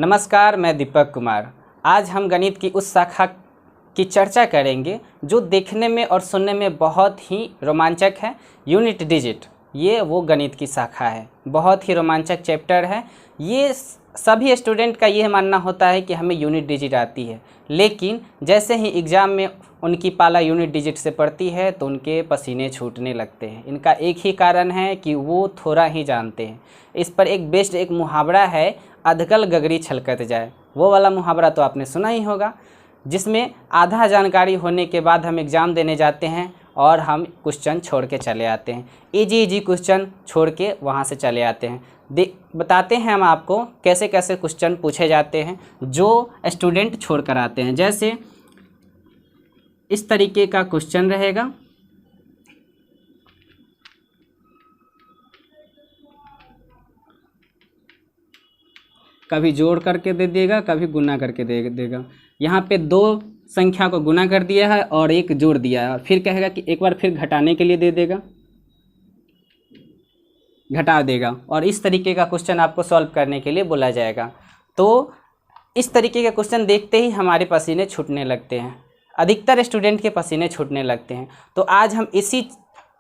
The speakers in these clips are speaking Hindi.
नमस्कार, मैं दीपक कुमार। आज हम गणित की उस शाखा की चर्चा करेंगे जो देखने में और सुनने में बहुत ही रोमांचक है। यूनिट डिजिट, ये वो गणित की शाखा है, बहुत ही रोमांचक चैप्टर है। ये सभी स्टूडेंट का ये मानना होता है कि हमें यूनिट डिजिट आती है, लेकिन जैसे ही एग्ज़ाम में उनकी पाला यूनिट डिजिट से पड़ती है तो उनके पसीने छूटने लगते हैं। इनका एक ही कारण है कि वो थोड़ा ही जानते हैं। इस पर एक बेस्ट एक मुहावरा है, अधकल गगरी छलकत जाए। वो वाला मुहावरा तो आपने सुना ही होगा, जिसमें आधा जानकारी होने के बाद हम एग्ज़ाम देने जाते हैं और हम क्वेश्चन छोड़ के चले आते हैं। इजी क्वेश्चन छोड़ के वहाँ से चले आते हैं। बताते हैं हम आपको कैसे कैसे क्वेश्चन पूछे जाते हैं जो स्टूडेंट छोड़ कर आते हैं। जैसे इस तरीके का क्वेश्चन रहेगा, कभी जोड़ करके दे देगा, कभी गुना करके दे देगा। यहाँ पे दो संख्या को गुना कर दिया है और एक जोड़ दिया है, और फिर कहेगा कि एक बार फिर घटाने के लिए दे देगा, घटा देगा। और इस तरीके का क्वेश्चन आपको सॉल्व करने के लिए बोला जाएगा। तो इस तरीके के क्वेश्चन देखते ही हमारे पसीने छूटने लगते हैं, अधिकतर स्टूडेंट के पसीने छूटने लगते हैं। तो आज हम इसी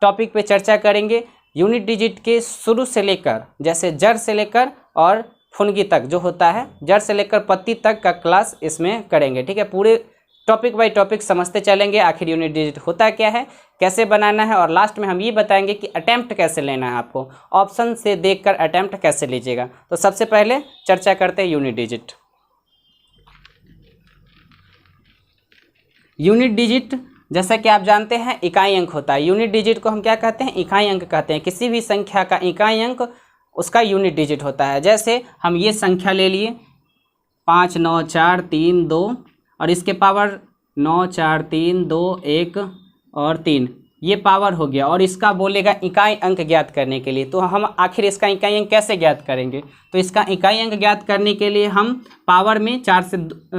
टॉपिक पे चर्चा करेंगे। यूनिट डिजिट के शुरू से लेकर, जैसे जड़ से लेकर और फुनगी तक जो होता है, जड़ से लेकर पत्ती तक का क्लास इसमें करेंगे। ठीक है, पूरे टॉपिक बाय टॉपिक समझते चलेंगे। आखिर यूनिट डिजिट होता क्या है, कैसे बनाना है, और लास्ट में हम ये बताएंगे कि अटेम्प्ट कैसे लेना है। आपको ऑप्शन से देखकर अटेम्प्ट कैसे लीजिएगा। तो सबसे पहले चर्चा करते हैं यूनिट डिजिट। यूनिट डिजिट जैसा कि आप जानते हैं इकाई अंक होता है। यूनिट डिजिट को हम क्या कहते हैं, इकाई अंक कहते हैं। किसी भी संख्या का इकाई अंक उसका यूनिट डिजिट होता है। जैसे हम ये संख्या ले लिए 5 9 4 3 2, और इसके पावर 9 4 3 2 1 और 3, ये पावर हो गया। और इसका बोलेगा इकाई अंक ज्ञात करने के लिए। तो हम आखिर इसका इकाई अंक कैसे ज्ञात करेंगे, तो इसका इकाई अंक ज्ञात करने के लिए हम पावर में 4 से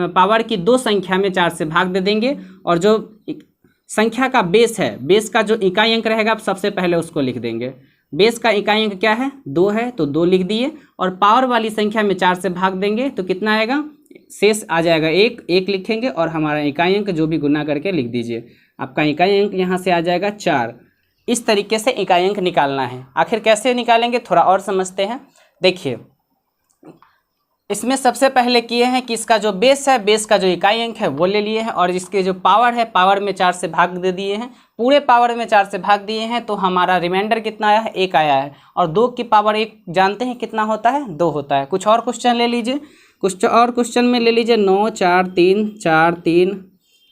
पावर की दो संख्या में 4 से भाग दे देंगे, और जो संख्या का बेस है, बेस का जो इकाई अंक रहेगा, आप सबसे पहले उसको लिख देंगे। बेस का इकाई अंक क्या है, 2 है, तो 2 लिख दिए। और पावर वाली संख्या में 4 से भाग देंगे तो कितना आएगा, शेष आ जाएगा 1 लिखेंगे, और हमारा इकाई अंक जो भी गुना करके लिख दीजिए। आपका इकाई अंक यहाँ से आ जाएगा 4। इस तरीके से इकाई अंक निकालना है। आखिर कैसे निकालेंगे, थोड़ा और समझते हैं। देखिए, इसमें सबसे पहले किए हैं कि इसका जो बेस है, बेस का जो इकाई अंक है वो ले लिए हैं, और इसके जो पावर है, पावर में 4 से भाग दे दिए हैं। पूरे पावर में 4 से भाग दिए हैं, तो हमारा रिमाइंडर कितना आया है, 1 आया है। और 2 की पावर 1 जानते हैं कितना होता है, 2 होता है। कुछ और क्वेश्चन ले लीजिए, कुछ और क्वेश्चन में ले लीजिए 9 4 3 4 3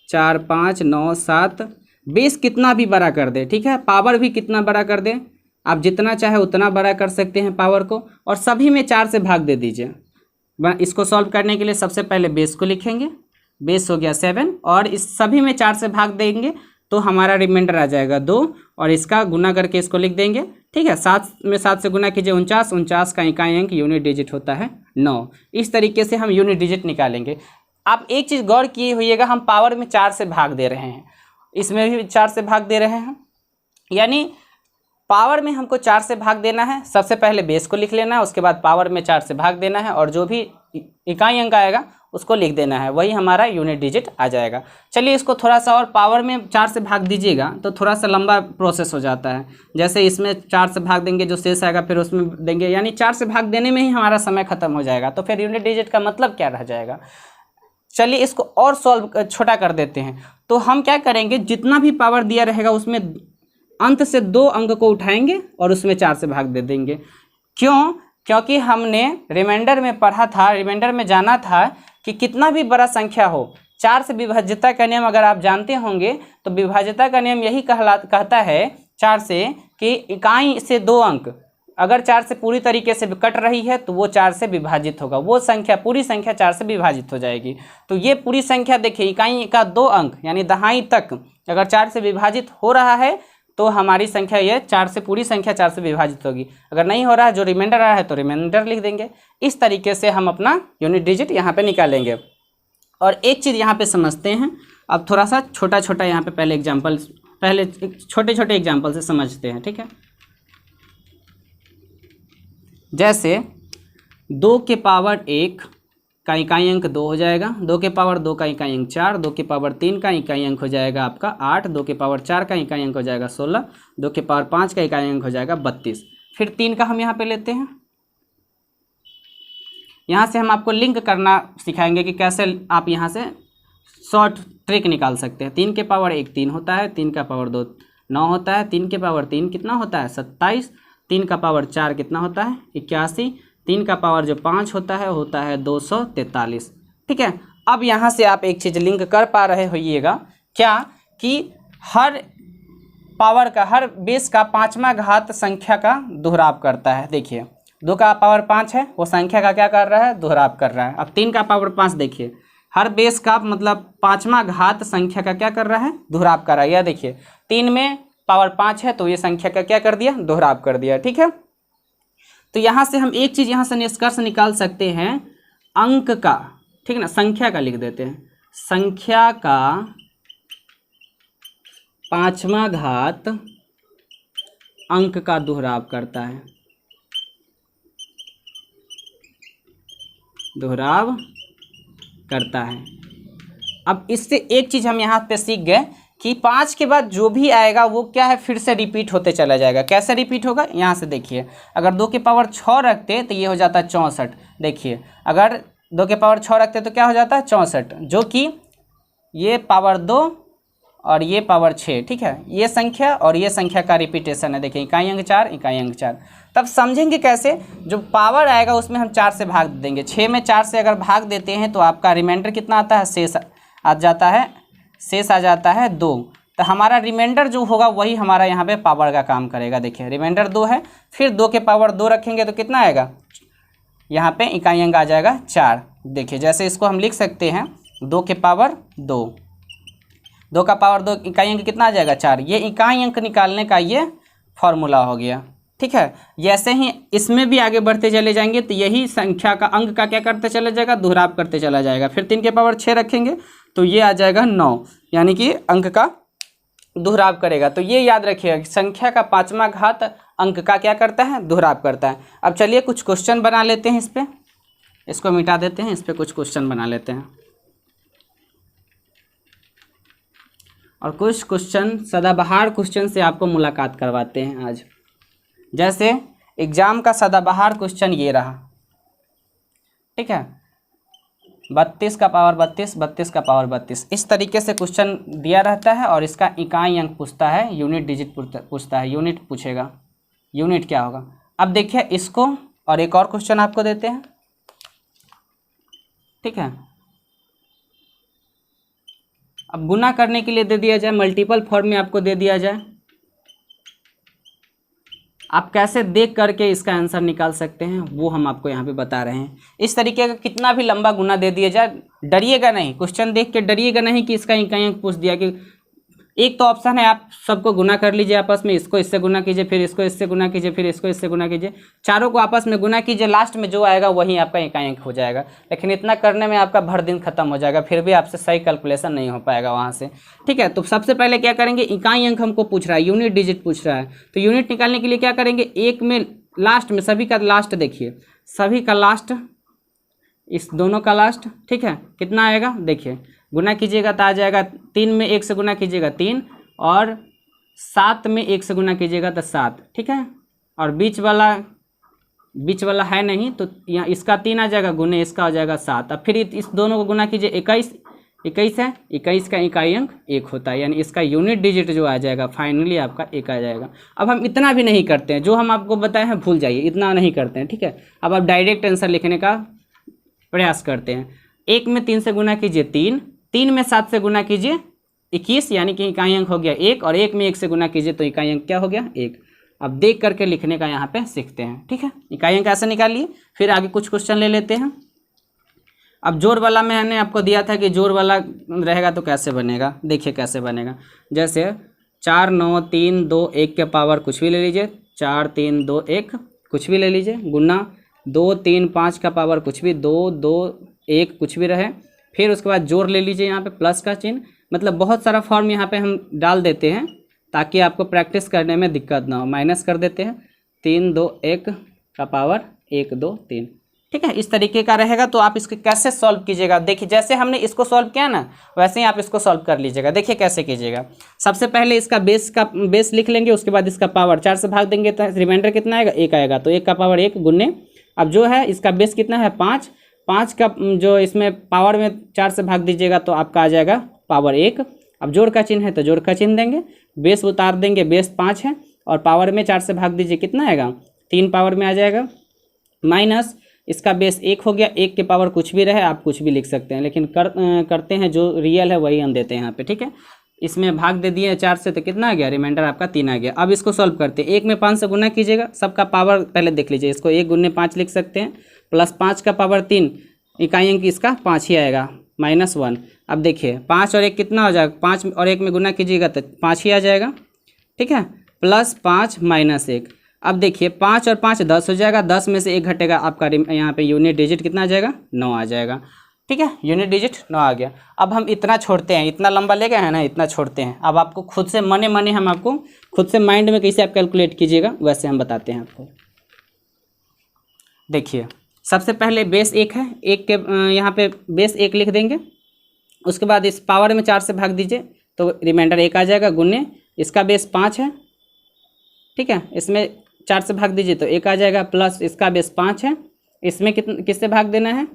4 5 9 7। बेस कितना भी बड़ा कर दे, ठीक है, पावर भी कितना बड़ा कर दे, आप जितना चाहे उतना बड़ा कर सकते हैं पावर को, और सभी में 4 से भाग दे दीजिए। इसको सॉल्व करने के लिए सबसे पहले बेस को लिखेंगे, बेस हो गया 7, और इस सभी में 4 से भाग देंगे तो हमारा रिमाइंडर आ जाएगा 2, और इसका गुना करके इसको लिख देंगे। ठीक है, 7 में 7 से गुना कीजिए 49, 49 का इकाई अंक यूनिट डिजिट होता है 9। इस तरीके से हम यूनिट डिजिट निकालेंगे। आप एक चीज़ गौर किए होइएगा, हम पावर में 4 से भाग दे रहे हैं, इसमें भी 4 से भाग दे रहे हैं, यानी पावर में हमको 4 से भाग देना है। सबसे पहले बेस को लिख लेना है, उसके बाद पावर में 4 से भाग देना है, और जो भी इकाई अंक आएगा उसको लिख देना है, वही हमारा यूनिट डिजिट आ जाएगा। चलिए इसको थोड़ा सा और, पावर में 4 से भाग दीजिएगा तो थोड़ा सा लंबा प्रोसेस हो जाता है। जैसे इसमें 4 से भाग देंगे, जो शेष आएगा फिर उसमें देंगे, यानी 4 से भाग देने में ही हमारा समय खत्म हो जाएगा। तो फिर यूनिट डिजिट का मतलब क्या रह जाएगा। चलिए इसको और सॉल्व छोटा कर देते हैं। तो हम क्या करेंगे, जितना भी पावर दिया रहेगा उसमें अंत से 2 अंक को उठाएंगे और उसमें 4 से भाग दे देंगे। क्यों, क्योंकि हमने रिमाइंडर में पढ़ा था, रिमाइंडर में जाना था कि कितना भी बड़ा संख्या हो, 4 से विभाज्यता का नियम अगर आप जानते होंगे तो विभाज्यता का नियम यही कहता है 4 से कि इकाई से 2 अंक अगर 4 से पूरी तरीके से कट रही है तो वो 4 से विभाजित होगा, वो संख्या पूरी संख्या 4 से विभाजित हो जाएगी। तो ये पूरी संख्या देखिए, इकाई का 2 अंक यानी दहाई तक अगर 4 से विभाजित हो रहा है तो हमारी संख्या ये 4 से, पूरी संख्या 4 से विभाजित होगी। अगर नहीं हो रहा है, जो रिमाइंडर आया है तो रिमाइंडर लिख देंगे। इस तरीके से हम अपना यूनिट डिजिट यहाँ पे निकालेंगे। और एक चीज़ यहाँ पे समझते हैं, अब थोड़ा सा छोटा छोटा यहाँ पे पहले एग्जाम्पल, पहले छोटे छोटे एग्जाम्पल से समझते हैं। ठीक है, जैसे 2 के पावर 1 का इकाई अंक 2 हो जाएगा, 2 के पावर 2 का इकाई अंक 4, 2 के पावर 3 का इकाई अंक हो जाएगा आपका 8, 2 के पावर 4 का इकाई अंक हो जाएगा 16, 2 के पावर 5 का इकाई अंक हो जाएगा 32। फिर 3 का हम यहाँ पे लेते हैं। यहाँ से हम आपको लिंक करना सिखाएंगे कि कैसे आप यहाँ से शॉर्ट ट्रिक निकाल सकते हैं। 3 के पावर 1 3 होता है, 3 का पावर 2 9 होता है, 3 के पावर 3 कितना होता है 27, 3 का पावर 4 कितना होता है 81, 3 का पावर जो 5 होता है 243। ठीक है, अब यहाँ से आप एक चीज़ लिंक कर पा रहे होइएगा क्या, कि हर पावर का, हर बेस का 5वां घात संख्या का दोहराव करता है। देखिए 2 का पावर 5 है, वो संख्या का क्या कर रहा है, दोहराव कर रहा है। अब 3 का पावर 5 देखिए, हर बेस का मतलब 5वां घात संख्या का क्या कर रहा है, दोहराव कर रहा है। यह देखिए 3 में पावर 5 है तो ये संख्या का क्या कर दिया, दोहराव कर दिया। ठीक है, तो यहाँ से हम एक चीज़ यहाँ से निष्कर्ष निकाल सकते हैं अंक का, ठीक है ना, संख्या का लिख देते हैं, संख्या का 5वां घात अंक का दोहराव करता है, दोहराव करता है। अब इससे एक चीज़ हम यहाँ पे सीख गए कि 5 के बाद जो भी आएगा वो क्या है, फिर से रिपीट होते चला जाएगा। कैसे रिपीट होगा, यहाँ से देखिए, अगर 2 के पावर 6 रखते तो ये हो जाता है 64। देखिए अगर 2 के पावर 6 रखते तो क्या हो जाता है 64, जो कि ये पावर 2 और ये पावर 6। ठीक है, ये संख्या और ये संख्या का रिपीटेशन है। देखिए इकाई अंक 4, इकाई अंक 4। तब समझेंगे कैसे, जो पावर आएगा उसमें हम 4 से भाग देंगे। 6 में 4 से अगर भाग देते हैं तो आपका रिमाइंडर कितना आता है, शेष आ जाता है 2। तो हमारा रिमाइंडर जो होगा वही हमारा यहाँ पे पावर का काम करेगा। देखिए रिमाइंडर 2 है, फिर 2 के पावर 2 रखेंगे तो कितना आएगा, यहाँ पे इकाई अंक आ जाएगा 4। देखिए जैसे इसको हम लिख सकते हैं 2 के पावर 2, 2 का पावर 2 इकाई अंक कितना आ जाएगा 4। ये इकाई अंक निकालने का ये फॉर्मूला हो गया। ठीक है, जैसे ही इसमें भी आगे बढ़ते चले जाएंगे तो यही संख्या का अंक का क्या करते चला जाएगा, दोहराव करते चला जाएगा। फिर 3 के पावर 6 रखेंगे तो ये आ जाएगा 9, यानी कि अंक का दोहराव करेगा। तो ये याद रखिएगा, संख्या का 5वां घात अंक का क्या करता है, दोहराव करता है। अब चलिए कुछ क्वेश्चन बना लेते हैं, इस पर इसको मिटा देते हैं, इस पर कुछ क्वेश्चन बना लेते हैं। और कुछ क्वेश्चन सदाबहार क्वेश्चन से आपको मुलाकात करवाते हैं आज। जैसे एग्जाम का सदाबहार क्वेश्चन ये रहा, ठीक है, 32 का पावर 32, 32 का पावर 32, इस तरीके से क्वेश्चन दिया रहता है और इसका इकाई अंक पूछता है, यूनिट डिजिट पूछता है, यूनिट पूछेगा, यूनिट क्या होगा। अब देखिए इसको और एक और क्वेश्चन आपको देते हैं, ठीक है। अब गुना करने के लिए दे दिया जाए, मल्टीपल फॉर्म में आपको दे दिया जाए, आप कैसे देख करके इसका आंसर निकाल सकते हैं वो हम आपको यहाँ पे बता रहे हैं। इस तरीके का कितना भी लंबा गुना दे दिया जाए, डरिएगा नहीं, क्वेश्चन देख के डरिएगा नहीं कि इसका इकाई अंक पूछ दिया। कि एक तो ऑप्शन है आप सबको गुना कर लीजिए आपस में, इसको इससे गुना कीजिए, फिर इसको इससे गुना कीजिए, फिर इसको इससे गुना कीजिए, चारों को आपस में गुना कीजिए, लास्ट में जो आएगा वही आपका इकाई अंक हो जाएगा। लेकिन इतना करने में आपका भर दिन खत्म हो जाएगा, फिर भी आपसे सही कैलकुलेशन नहीं हो पाएगा वहाँ से। ठीक है, तो सबसे पहले क्या करेंगे, इकाई अंक हमको पूछ रहा है, यूनिट डिजिट पूछ रहा है, तो यूनिट निकालने के लिए क्या करेंगे, एक में लास्ट में सभी का लास्ट देखिए, सभी का लास्ट, इस दोनों का लास्ट, ठीक है, कितना आएगा देखिए, गुना कीजिएगा तो आ जाएगा 3 में 1 से गुना कीजिएगा 3, और 7 में 1 से गुना कीजिएगा तो 7, ठीक है। और बीच वाला है नहीं तो यहाँ इसका 3 आ जाएगा, गुने इसका हो जाएगा 7। अब फिर इस दोनों को गुना कीजिए, 21 है, 21 का इकाई अंक 1 होता है, यानी इसका यूनिट डिजिट जो आ जाएगा फाइनली आपका 1 आ जाएगा। अब हम इतना भी नहीं करते हैं, जो हम आपको बताए हैं भूल जाइए, इतना नहीं करते हैं, ठीक है। अब आप डायरेक्ट आंसर लिखने का प्रयास करते हैं। 1 में 3 से गुना कीजिए 3, 3 में 7 से गुना कीजिए 21, यानी कि इकाई अंक हो गया 1, और 1 में 1 से गुना कीजिए तो इकाई अंक क्या हो गया 1। अब देख करके लिखने का यहाँ पे सीखते हैं, ठीक है। इकाई अंक ऐसे निकाल लिए, फिर आगे कुछ क्वेश्चन ले लेते हैं। अब जोड़ वाला मैंने आपको दिया था कि जोड़ वाला रहेगा तो कैसे बनेगा, देखिए कैसे बनेगा। जैसे 4 9 3 2 1 के पावर कुछ भी ले लीजिए, 4 3 2 1 कुछ भी ले लीजिए, गुना 2 3 5 का पावर कुछ भी, 2 2 1 कुछ भी रहे, फिर उसके बाद जोड़ ले लीजिए, यहाँ पे प्लस का चिन्ह, मतलब बहुत सारा फॉर्म यहाँ पे हम डाल देते हैं ताकि आपको प्रैक्टिस करने में दिक्कत ना हो। माइनस कर देते हैं, 3 2 1 का पावर 1 2 3, ठीक है, इस तरीके का रहेगा। तो आप इसको कैसे सॉल्व कीजिएगा, देखिए जैसे हमने इसको सॉल्व किया ना वैसे ही आप इसको सॉल्व कर लीजिएगा। देखिए कैसे कीजिएगा, सबसे पहले इसका बेस लिख लेंगे, उसके बाद इसका पावर 4 से भाग देंगे तो रिमाइंडर कितना आएगा, 1 आएगा। तो 1 का पावर 1 गुने, अब जो है इसका बेस कितना है 5, 5 का जो इसमें पावर में 4 से भाग दीजिएगा तो आपका आ जाएगा पावर 1। अब जोड़ का चिन्ह है तो जोड़ का चिन्ह देंगे, बेस उतार देंगे, बेस 5 है और पावर में 4 से भाग दीजिए, कितना आएगा 3 पावर में आ जाएगा, माइनस इसका बेस 1 हो गया। 1 के पावर कुछ भी रहे आप कुछ भी लिख सकते हैं, लेकिन करते हैं जो रियल है वही हम देते हैं यहाँ पे, ठीक है। इसमें भाग दे दिए 4 से तो कितना आ गया, रिमाइंडर आपका 3 आ गया। अब इसको सॉल्व करते हैं, 1 में 5 से गुना कीजिएगा, सबका पावर पहले देख लीजिए, इसको 1 गुने 5 लिख सकते हैं, प्लस 5 का पावर 3, इकाई अंक इसका 5 ही आएगा, -1। अब देखिए 5 और 1 कितना हो जाएगा, 5 और 1 में गुना कीजिएगा तो 5 ही आ जाएगा, ठीक है, प्लस 5 माइनस 1। अब देखिए 5 और 5 10 हो जाएगा, 10 में से 1 घटेगा, आपका यहाँ पे यूनिट डिजिट कितना आ जाएगा, 9 आ जाएगा, ठीक है, यूनिट डिजिट 9 आ गया। अब हम इतना छोड़ते हैं, इतना लंबा ले गए हैं ना, इतना छोड़ते हैं। अब आपको खुद से मने मने हम आपको खुद से माइंड में कैसे आप कैलकुलेट कीजिएगा वैसे हम बताते हैं आपको। देखिए सबसे पहले बेस 1 है, 1 के यहाँ पे बेस 1 लिख देंगे, उसके बाद इस पावर में 4 से भाग दीजिए तो रिमाइंडर 1 आ जाएगा, गुने इसका बेस 5 है, ठीक है, इसमें 4 से भाग दीजिए तो 1 आ जाएगा, प्लस इसका बेस 5 है, इसमें किससे भाग देना है,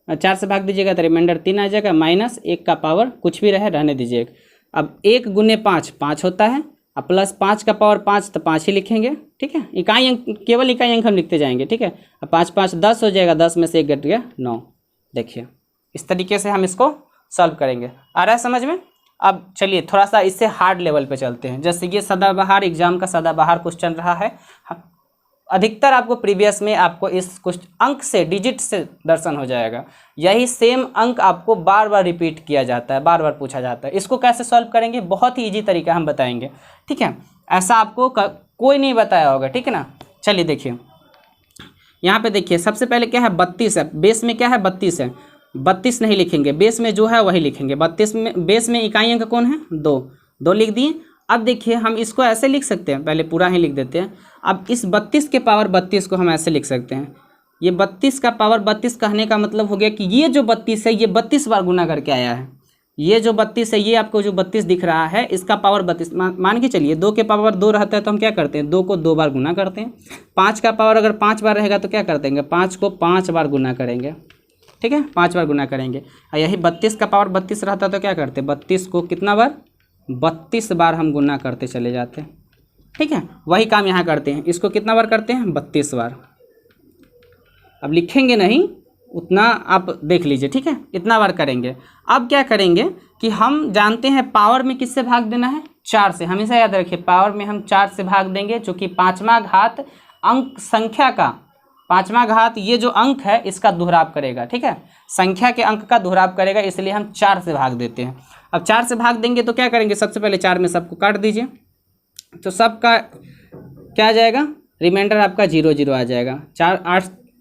4 से भाग दीजिएगा तो रिमाइंडर 3 आ जाएगा, माइनस 1 का पावर कुछ भी रहे रहने दीजिए। अब 1 गुने 5 5 होता है, अब प्लस 5 का पावर 5 तो 5 ही लिखेंगे, ठीक है, इकाई अंक केवल इकाई अंक हम लिखते जाएंगे, ठीक है। अब 5 5 10 हो जाएगा, 10 में से 1 घट गया 9। देखिए इस तरीके से हम इसको सॉल्व करेंगे, आ रहा है समझ में। अब चलिए थोड़ा सा इससे हार्ड लेवल पे चलते हैं, जैसे ये सदाबहार एग्जाम का सदाबहार क्वेश्चन रहा है, अधिकतर आपको प्रीवियस में आपको इस कुछ अंक से डिजिट से दर्शन हो जाएगा, यही सेम अंक आपको बार बार रिपीट किया जाता है, बार बार पूछा जाता है। इसको कैसे सॉल्व करेंगे, बहुत ही इजी तरीका हम बताएंगे, ठीक है, ऐसा आपको कोई नहीं बताया होगा, ठीक है ना। चलिए देखिए यहाँ पे देखिए सबसे पहले क्या है 32 है, बेस में क्या है 32 है, 32 नहीं लिखेंगे, बेस में जो है वही लिखेंगे। 32 में बेस में इकाई अंक कौन है 2 लिख दिए। अब देखिए हम इसको ऐसे लिख सकते हैं, पहले पूरा ही लिख देते हैं। अब इस 32 के पावर 32 को हम ऐसे लिख सकते हैं, ये 32 का पावर 32 कहने का मतलब हो गया कि ये जो 32 है ये 32 बार गुना करके आया है। ये जो 32 है ये आपको जो 32 दिख रहा है इसका पावर 32 मान के चलिए, 2 के पावर 2 रहता है तो हम क्या करते हैं 2 को 2 बार गुना करते हैं। 5 का पावर अगर 5 बार रहेगा तो क्या कर देंगे 5 को 5 बार गुना करेंगे, ठीक है, 5 बार गुना करेंगे। और यही 32 का पावर 32 रहता तो क्या करते 32 को कितना बार 32 बार हम गुना करते चले जाते हैं, ठीक है। वही काम यहाँ करते हैं, इसको कितना बार करते हैं 32 बार। अब लिखेंगे नहीं उतना आप देख लीजिए, ठीक है, इतना बार करेंगे। अब क्या करेंगे कि हम जानते हैं पावर में किससे भाग देना है 4 से, हमेशा याद रखिए पावर में हम 4 से भाग देंगे, चूँकि 5वां घात अंक संख्या का 5वां घात ये जो अंक है इसका दोहराव करेगा, ठीक है, संख्या के अंक का दोहराव करेगा, इसलिए हम 4 से भाग देते हैं। अब 4 से भाग देंगे तो क्या करेंगे, सबसे पहले 4 में सबको काट दीजिए तो सबका क्या आ जाएगा, रिमाइंडर आपका 0 0 आ जाएगा। 4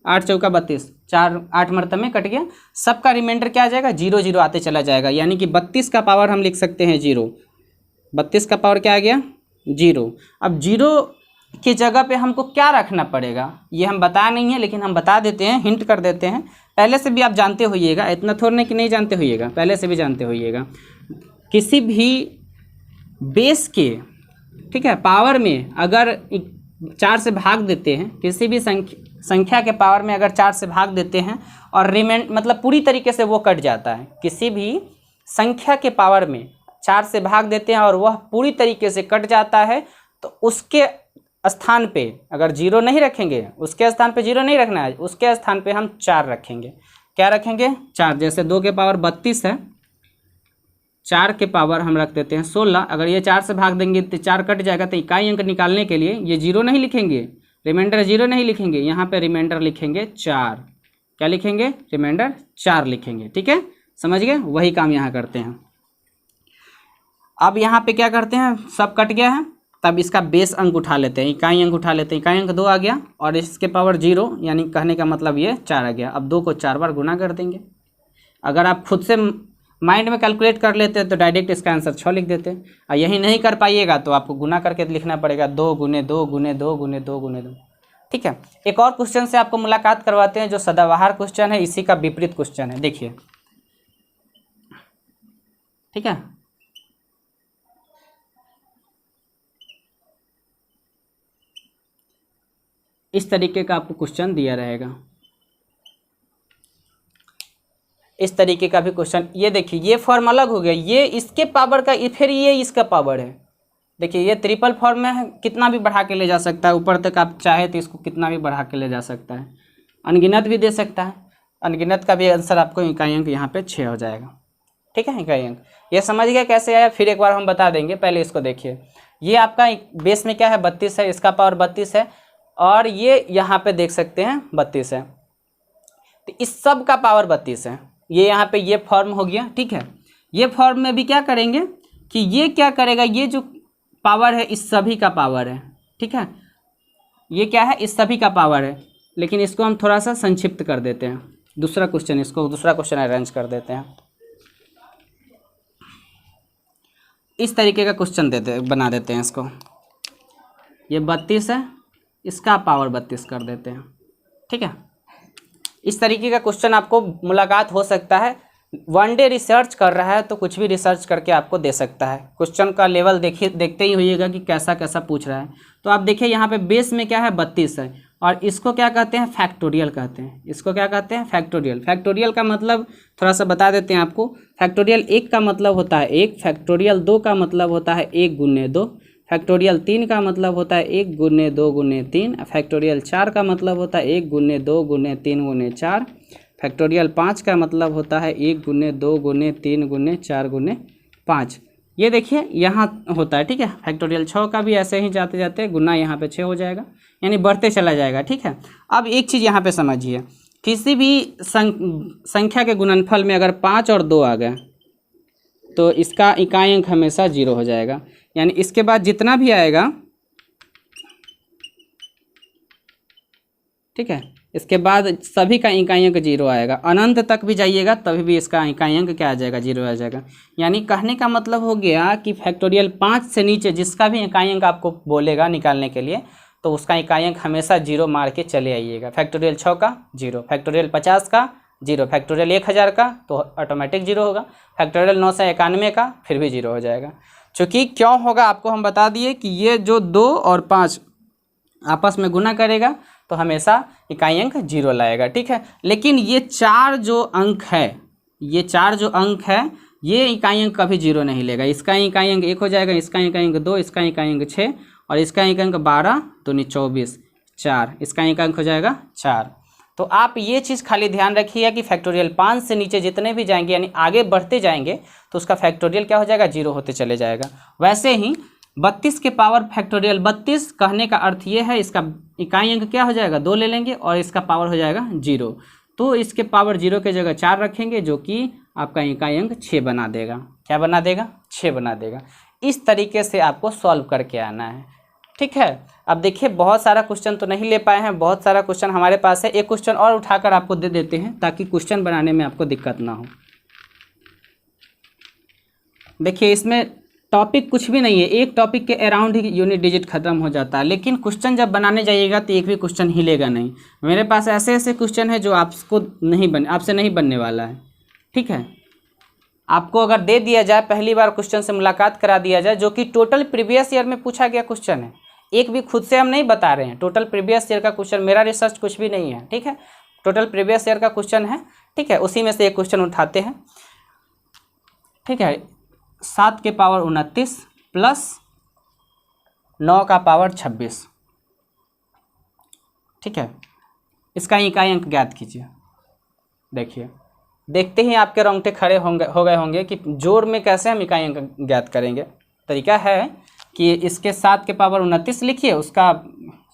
8 चौका 32, 4 8 मरतबे में कट गया, सबका रिमाइंडर क्या आ जाएगा 0 0 आते चला जाएगा, यानी कि 32 का पावर हम लिख सकते हैं 0। 32 का पावर क्या आ गया 0। अब 0 की जगह पे हमको क्या रखना पड़ेगा ये हम बताया नहीं है, लेकिन हम बता देते हैं, हिंट कर देते हैं, पहले से भी आप जानते होइएगा, इतना थोड़ा नहीं कि नहीं जानते होइएगा, पहले से भी जानते होइएगा। किसी भी बेस के, ठीक है, पावर में अगर 4 से भाग देते हैं, किसी भी संख्या के पावर में अगर 4 से भाग देते हैं और रिमाइंड मतलब पूरी तरीके से वो कट जाता है, किसी भी संख्या के पावर में 4 से भाग देते हैं और वह पूरी तरीके से कट जाता है, तो उसके स्थान पे अगर 0 नहीं रखेंगे, उसके स्थान पे 0 नहीं रखना है, उसके स्थान पे हम 4 रखेंगे। क्या रखेंगे 4, जैसे 2 के पावर 32 है, 4 के पावर हम रख देते हैं 16। अगर ये 4 से भाग देंगे तो 4 कट जाएगा, तो इकाई अंक निकालने के लिए ये 0 नहीं लिखेंगे, रिमाइंडर 0 नहीं लिखेंगे, यहाँ पे रिमाइंडर लिखेंगे 4। क्या लिखेंगे रिमाइंडर 4 लिखेंगे, ठीक है, समझ गए, वही काम यहाँ करते हैं। अब यहाँ पे क्या करते हैं, सब कट गया है, तब इसका बेस अंक उठा लेते हैं, इकाई अंक उठा लेते हैं, इकाई अंक 2 आ गया और इसके पावर 0, यानी कहने का मतलब ये 4 आ गया। अब 2 को 4 बार गुना कर देंगे। अगर आप खुद से माइंड में कैलकुलेट कर लेते हैं तो डायरेक्ट इसका आंसर 6 लिख देते हैं, और यही नहीं कर पाइएगा तो आपको गुना करके लिखना पड़ेगा 2 गुने 2 गुने 2 गुने 2 गुने 2। ठीक है, एक और क्वेश्चन से आपको मुलाकात करवाते हैं जो सदाबहार क्वेश्चन है, इसी का विपरीत क्वेश्चन है। देखिए, ठीक है, इस तरीके का आपको क्वेश्चन दिया रहेगा, इस तरीके का भी क्वेश्चन। ये देखिए, ये फॉर्म अलग हो गया, ये इसके पावर का, फिर ये इसका पावर है। देखिए, ये ट्रिपल फॉर्म में है, कितना भी बढ़ा के ले जा सकता है ऊपर तक, आप चाहे तो इसको कितना भी बढ़ा के ले जा सकता है, अनगिनत भी दे सकता है। अनगिनत का भी आंसर आपको इकाई अंक यहाँ पे 6 हो जाएगा। ठीक है, इकाई अंक ये समझ गया कैसे आया, फिर एक बार हम बता देंगे। पहले इसको देखिए, ये आपका बेस में क्या है 32 है, इसका पावर 32 है, और ये यहाँ पे देख सकते हैं 32 है, तो इस सब का पावर 32 है। ये यहाँ पे ये फॉर्म हो गया। ठीक है, ये फॉर्म में भी क्या करेंगे कि ये क्या करेगा, ये जो पावर है इस सभी का पावर है। ठीक है, ये क्या है, इस सभी का पावर है, लेकिन इसको हम थोड़ा सा संक्षिप्त कर देते हैं। दूसरा क्वेश्चन, इसको दूसरा क्वेश्चन अरेंज कर देते हैं। इस तरीके का क्वेश्चन बना देते हैं इसको। ये 32 है, इसका पावर 32 कर देते हैं। ठीक है, इस तरीके का क्वेश्चन आपको मुलाकात हो सकता है। वन डे रिसर्च कर रहा है तो कुछ भी रिसर्च करके आपको दे सकता है। क्वेश्चन का लेवल देखते ही होइएगा कि कैसा कैसा पूछ रहा है। तो आप देखिए, यहाँ पे बेस में क्या है 32 है, और इसको क्या कहते हैं, फैक्टोरियल कहते हैं। इसको क्या कहते हैं, फैक्टोरियल। फैक्टोरियल का मतलब थोड़ा सा बता देते हैं आपको। फैक्टोरियल 1 का मतलब होता है 1, फैक्टोरियल 2 का मतलब होता है 1 गुने 2, फैक्टोरियल 3 का मतलब होता है 1 गुने 2 गुने 3, फैक्टोरियल 4 का मतलब होता है 1 गुने 2 गुने 3 गुने 4, फैक्टोरियल 5 का मतलब होता है 1 गुने 2 गुने 3 गुने 4 गुने 5। ये देखिए यहाँ होता है। ठीक है, फैक्टोरियल 6 का भी ऐसे ही जाते जाते गुना यहाँ पे 6 हो जाएगा, यानी बढ़ते चला जाएगा। ठीक है, अब एक चीज़ यहाँ पे समझिए, किसी भी संख्या के गुणनफल में अगर 5 और 2 आ गए तो इसका इकाई अंक हमेशा 0 हो जाएगा। यानी इसके बाद जितना भी आएगा, ठीक है, इसके बाद सभी का इकाई अंक 0 आएगा। अनंत तक भी जाइएगा तभी भी इसका इकाई अंक क्या आ जाएगा, 0 आ जाएगा। यानी कहने का मतलब हो गया कि फैक्टोरियल 5 से नीचे जिसका भी इकाई अंक आपको बोलेगा निकालने के लिए, तो उसका इकाई अंक हमेशा 0 मार के चले आइएगा। फैक्टोरियल 6 का 0, फैक्टोरियल 50 का 0, फैक्टोरियल 1000 का तो ऑटोमेटिक 0 होगा, फैक्टोरियल 991 का फिर भी 0 हो जाएगा। चूँकि क्यों होगा आपको हम बता दिए कि ये जो 2 और 5 आपस में गुना करेगा तो हमेशा इकाई अंक 0 लाएगा। ठीक है, लेकिन ये 4 जो अंक है, ये 4 जो अंक है, ये इकाई अंक कभी 0 नहीं लेगा। इसका इकाई अंक 1 हो जाएगा, इसका इकाई अंक 2, इसका इकाई अंक 6, और इसका इकाई अंक 12 दूनी 24, 4, इसका इकाई अंक हो जाएगा 4। तो आप ये चीज़ खाली ध्यान रखिएगा कि फैक्टोरियल 5 से नीचे जितने भी जाएंगे, यानी आगे बढ़ते जाएंगे, तो उसका फैक्टोरियल क्या हो जाएगा, 0 होते चले जाएगा। वैसे ही 32 के पावर फैक्टोरियल 32 कहने का अर्थ ये है, इसका इकाई अंक क्या हो जाएगा, 2 ले लेंगे और इसका पावर हो जाएगा 0। तो इसके पावर 0 के जगह 4 रखेंगे, जो कि आपका इकाई अंक 6 बना देगा। क्या बना देगा, 6 बना देगा। इस तरीके से आपको सॉल्व करके आना है। ठीक है, अब देखिए, बहुत सारा क्वेश्चन तो नहीं ले पाए हैं, बहुत सारा क्वेश्चन हमारे पास है। एक क्वेश्चन और उठाकर आपको दे देते हैं ताकि क्वेश्चन बनाने में आपको दिक्कत ना हो। देखिए, इसमें टॉपिक कुछ भी नहीं है, एक टॉपिक के अराउंड ही यूनिट डिजिट खत्म हो जाता है, लेकिन क्वेश्चन जब बनाने जाइएगा तो एक भी क्वेश्चन हिलेगा नहीं। मेरे पास ऐसे ऐसे क्वेश्चन है जो आपसे नहीं बनने वाला है। ठीक है, आपको अगर दे दिया जाए, पहली बार क्वेश्चन से मुलाकात करा दिया जाए, जो कि टोटल प्रीवियस ईयर में पूछा गया क्वेश्चन है, एक भी खुद से हम नहीं बता रहे हैं, टोटल प्रीवियस ईयर का क्वेश्चन, मेरा रिसर्च कुछ भी नहीं है। ठीक है, टोटल प्रीवियस ईयर का क्वेश्चन है। ठीक है, उसी में से एक क्वेश्चन उठाते हैं। ठीक है, 7 के पावर 29 प्लस 9 का पावर 26। ठीक है, इसका इकाई अंक ज्ञात कीजिए। देखिए, देखते ही आपके रोंगटे खड़े हो गए होंगे कि जोड़ में कैसे हम इकाई अंक ज्ञात करेंगे। तरीका है कि इसके 7 के पावर 29 लिखिए, उसका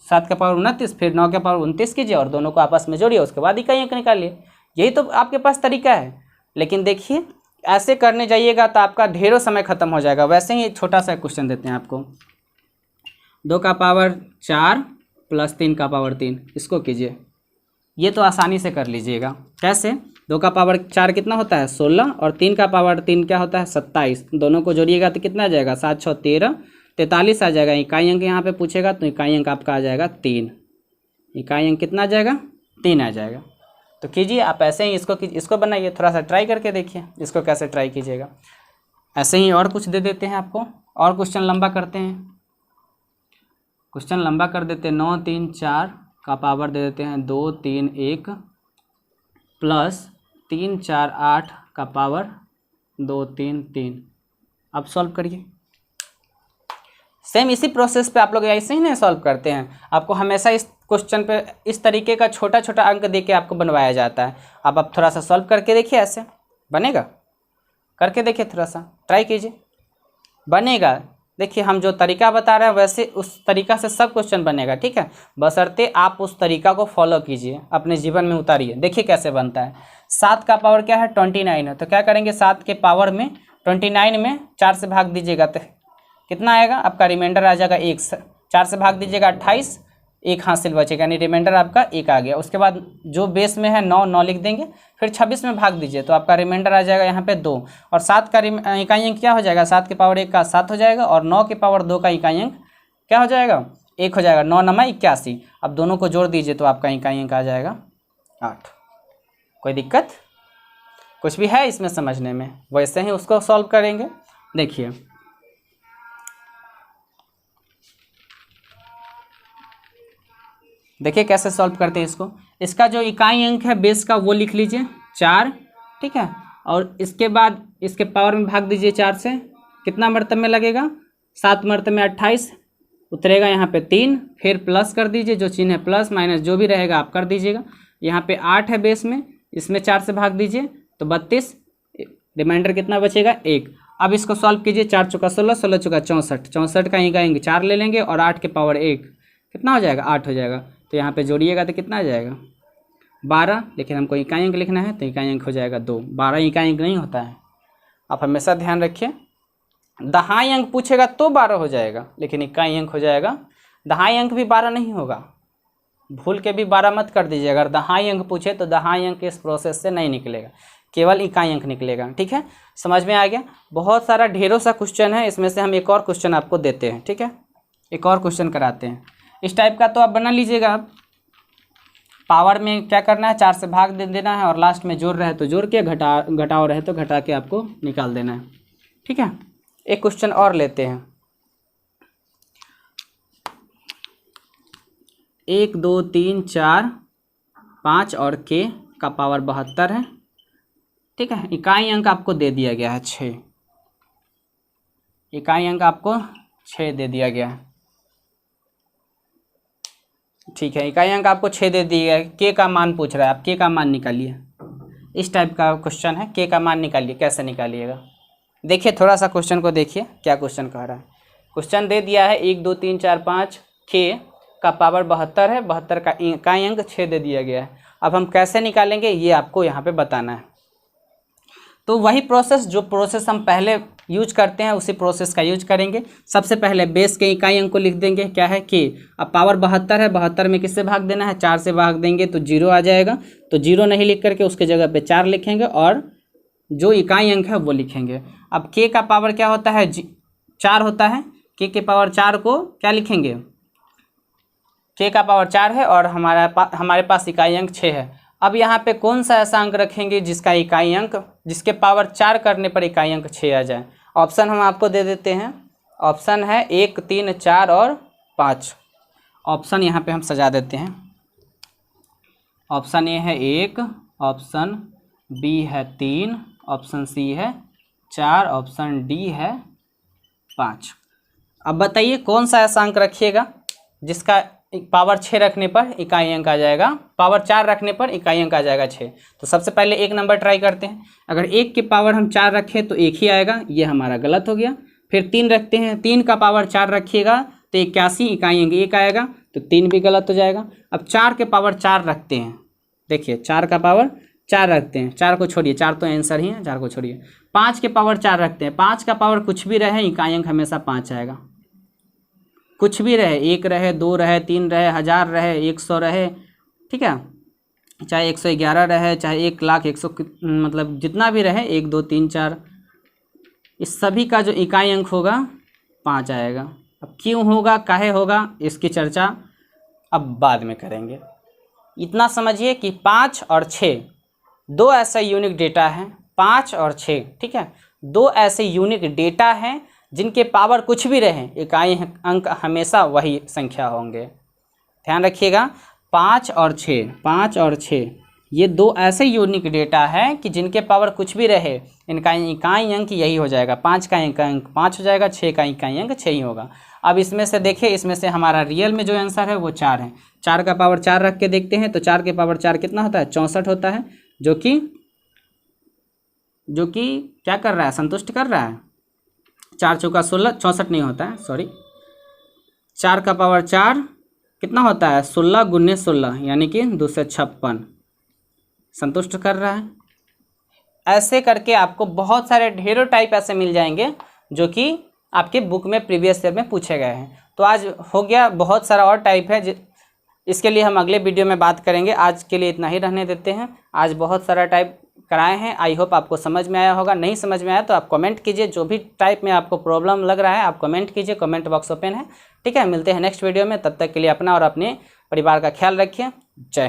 7 का पावर 29, फिर 9 के पावर 29 कीजिए और दोनों को आपस में जोड़िए, उसके बाद इकाई अंक निकालिए। यही तो आपके पास तरीका है। लेकिन देखिए, ऐसे करने जाइएगा तो आपका ढेरों समय खत्म हो जाएगा। वैसे ही छोटा सा क्वेश्चन देते हैं आपको, 2 का पावर 4 प्लस 3 का पावर 3, इसको कीजिए। ये तो आसानी से कर लीजिएगा। कैसे, 2 का पावर 4 कितना होता है, 16, और 3 का पावर 3 क्या होता है, 27। दोनों को जोड़िएगा तो कितना आ जाएगा, 7 6 13, 43 आ जाएगा। इकाई अंक यहाँ पे पूछेगा तो इकाई अंक आपका आ जाएगा 3। इकाई अंक कितना आ जाएगा, 3 आ जाएगा। तो कीजिए आप ऐसे ही इसको बनाइए, थोड़ा सा ट्राई करके देखिए इसको कैसे ट्राई कीजिएगा। ऐसे ही और कुछ दे देते हैं आपको, और क्वेश्चन लंबा करते हैं, क्वेश्चन लंबा कर देते हैं। 9 3 4 का पावर दे देते हैं 2 3 1 प्लस 3 4 8 का पावर 2 3 3। अब सॉल्व करिए। सेम इसी प्रोसेस पे आप लोग ऐसे ही नहीं सॉल्व करते हैं, आपको हमेशा इस क्वेश्चन पे इस तरीके का छोटा छोटा अंक दे के आपको बनवाया जाता है। अब आप थोड़ा सा सॉल्व करके देखिए, ऐसे बनेगा, करके देखिए, थोड़ा सा ट्राई कीजिए, बनेगा। देखिए हम जो तरीका बता रहे हैं वैसे उस तरीका से सब क्वेश्चन बनेगा, ठीक है। बशर्ते आप उस तरीका को फॉलो कीजिए, अपने जीवन में उतारिए, देखिए कैसे बनता है। 7 का पावर क्या है, 29 है। तो क्या करेंगे, 7 के पावर में 29 में 4 से भाग दीजिएगा तो कितना आएगा आपका, रिमाइंडर आ जाएगा 1। 4 से भाग दीजिएगा 28, 1 हासिल बचेगा, यानी रिमाइंडर आपका 1 आ गया। उसके बाद जो बेस में है 9 लिख देंगे, फिर 26 में भाग दीजिए तो आपका रिमाइंडर आ जाएगा यहाँ पे 2। और 7 का इकाई अंक क्या हो जाएगा, 7 के पावर 1 का 7 हो जाएगा, और 9 के पावर 2 का इकाई अंक क्या हो जाएगा, 1 हो जाएगा। 9 9 81। अब दोनों को जोड़ दीजिए तो आपका इकाई अंक आ जाएगा 8। कोई दिक्कत कुछ भी है इसमें समझने में, वैसे ही उसको सॉल्व करेंगे। देखिए देखिए कैसे सॉल्व करते हैं इसको। इसका जो इकाई अंक है बेस का वो लिख लीजिए 4, ठीक है। और इसके बाद इसके पावर में भाग दीजिए 4 से, कितना मरतब में लगेगा, 7 मरतब में 28 उतरेगा यहाँ पे 3, फिर प्लस कर दीजिए, जो चिन्ह है प्लस माइनस जो भी रहेगा आप कर दीजिएगा। यहाँ पे 8 है बेस में, इसमें 4 से भाग दीजिए तो 32, रिमाइंडर कितना बचेगा 1। अब इसको सॉल्व कीजिए, 4 चौका 16, 16 चौका 64, 64 का इकाई अंक 4 ले लेंगे और 8 के पावर 1 कितना हो जाएगा, 8 हो जाएगा। तो यहाँ पे जोड़िएगा तो कितना आ जाएगा 12, लेकिन हमको इकाई अंक लिखना है तो इकाई अंक हो जाएगा 2। 12 इकाई अंक नहीं होता है, आप हमेशा ध्यान रखिए। दहाई अंक पूछेगा तो 12 हो जाएगा, लेकिन इकाई अंक हो जाएगा। दहाई अंक भी 12 नहीं होगा, भूल के भी 12 मत कर दीजिए। अगर दहाई अंक पूछे तो दहाई अंक इस प्रोसेस से नहीं निकलेगा, केवल इकाई अंक निकलेगा, ठीक है। समझ में आ गया। बहुत सारा ढेरों सा क्वेश्चन है, इसमें से हम एक और क्वेश्चन आपको देते हैं, ठीक है। एक और क्वेश्चन कराते हैं इस टाइप का, तो आप बना लीजिएगा। आप पावर में क्या करना है, 4 से भाग दे देना है, और लास्ट में जोड़ रहे तो जोड़ के, घटाओ रहे तो घटा के आपको निकाल देना है, ठीक है। एक क्वेश्चन और लेते हैं। 1 2 3 4 5 और के का पावर 72 है, ठीक है। इकाई अंक आपको दे दिया गया है 6, इकाई अंक आपको 6 दे दिया गया है, ठीक है। इकाई अंक आपको 6 दे दिया है, के का मान पूछ रहा है, आप के का मान निकालिए। इस टाइप का क्वेश्चन है, के का मान निकालिए। कैसे निकालिएगा, देखिए थोड़ा सा क्वेश्चन को देखिए क्या क्वेश्चन कह रहा है। क्वेश्चन दे दिया है 1 2 3 4 5, के का पावर 72 है, 72 का इकाई अंक 6 दे दिया गया है। अब हम कैसे निकालेंगे ये आपको यहाँ पे बताना है। तो वही प्रोसेस, जो प्रोसेस हम पहले यूज करते हैं उसी प्रोसेस का यूज करेंगे। सबसे पहले बेस के इकाई अंक को लिख देंगे, क्या है के। अब पावर 72 है, 72 में किससे भाग देना है, 4 से भाग देंगे तो 0 आ जाएगा। तो 0 नहीं लिख करके उसके जगह पे 4 लिखेंगे और जो इकाई अंक है वो लिखेंगे। अब के का पावर क्या होता है, 4 होता है। के पावर 4 को क्या लिखेंगे, के का पावर 4 है और हमारे पास इकाई अंक 6 है। अब यहाँ पे कौन सा ऐसा अंक रखेंगे जिसका इकाई अंक, जिसके पावर 4 करने पर इकाई अंक 6 आ जाए। ऑप्शन हम आपको दे देते हैं। ऑप्शन है 1 3 4 और 5। ऑप्शन यहाँ पे हम सजा देते हैं। ऑप्शन ए है 1, ऑप्शन बी है 3, ऑप्शन सी है 4, ऑप्शन डी है 5। अब बताइए कौन सा ऐसा अंक रखिएगा जिसका पावर 6 रखने पर इकाई अंक आ जाएगा, पावर 4 रखने पर इकाई अंक आ जाएगा 6। तो सबसे पहले 1 नंबर ट्राई करते हैं। अगर 1 के पावर हम 4 रखें तो 1 ही आएगा, ये हमारा गलत हो गया। फिर 3 रखते हैं, 3 का पावर 4 रखिएगा तो 81 इकाई अंक 1 आएगा, तो 3 भी गलत हो जाएगा। अब 4 के पावर 4 रखते हैं, देखिए 4 का पावर 4 रखते हैं, 4 को छोड़िए, 4 तो आंसर ही है, 4 को छोड़िए। 5 के पावर 4 रखते हैं, 5 का पावर कुछ भी रहे इकाई अंक हमेशा 5 आएगा। कुछ भी रहे, 1 रहे, 2 रहे, 3 रहे, 1000 रहे, 100 रहे, ठीक है, चाहे 111 रहे, चाहे 1 लाख 100, मतलब जितना भी रहे, 1 2 3 4, इस सभी का जो इकाई अंक होगा 5 आएगा। अब क्यों होगा, काहे होगा, इसकी चर्चा अब बाद में करेंगे। इतना समझिए कि 5 और 6 दो ऐसा यूनिक डेटा है, 5 और 6, ठीक है, दो ऐसे यूनिक डेटा हैं जिनके पावर कुछ भी रहे, इकाई अंक हमेशा वही संख्या होंगे। ध्यान रखिएगा, 5 और 6 ये दो ऐसे यूनिक डेटा है कि जिनके पावर कुछ भी रहे, इनका इकाई अंक यही हो जाएगा। 5 का इकाई अंक 5 हो जाएगा, 6 का इकाई अंक 6 ही होगा। अब इसमें से देखिए, इसमें से हमारा रियल में जो आंसर है वो 4 है। 4 का पावर 4 रख के देखते हैं तो 4 के पावर 4 कितना होता है, 64 होता है, जो कि क्या कर रहा है, संतुष्ट कर रहा है। 4 चौका 16, 64 नहीं होता है, सॉरी। 4 का पावर 4 कितना होता है, 16 गुने 16 यानी कि 256, संतुष्ट कर रहा है। ऐसे करके आपको बहुत सारे ढेरों टाइप ऐसे मिल जाएंगे जो कि आपके बुक में प्रीवियस ईयर में पूछे गए हैं। तो आज हो गया, बहुत सारा और टाइप है, इसके लिए हम अगले वीडियो में बात करेंगे। आज के लिए इतना ही रहने देते हैं। आज बहुत सारा टाइप कराए हैं, आई होप आपको समझ में आया होगा। नहीं समझ में आया तो आप कमेंट कीजिए, जो भी टाइप में आपको प्रॉब्लम लग रहा है आप कमेंट कीजिए, कमेंट बॉक्स ओपन है, ठीक है। मिलते हैं नेक्स्ट वीडियो में, तब तक के लिए अपना और अपने परिवार का ख्याल रखिए। जय हिंद।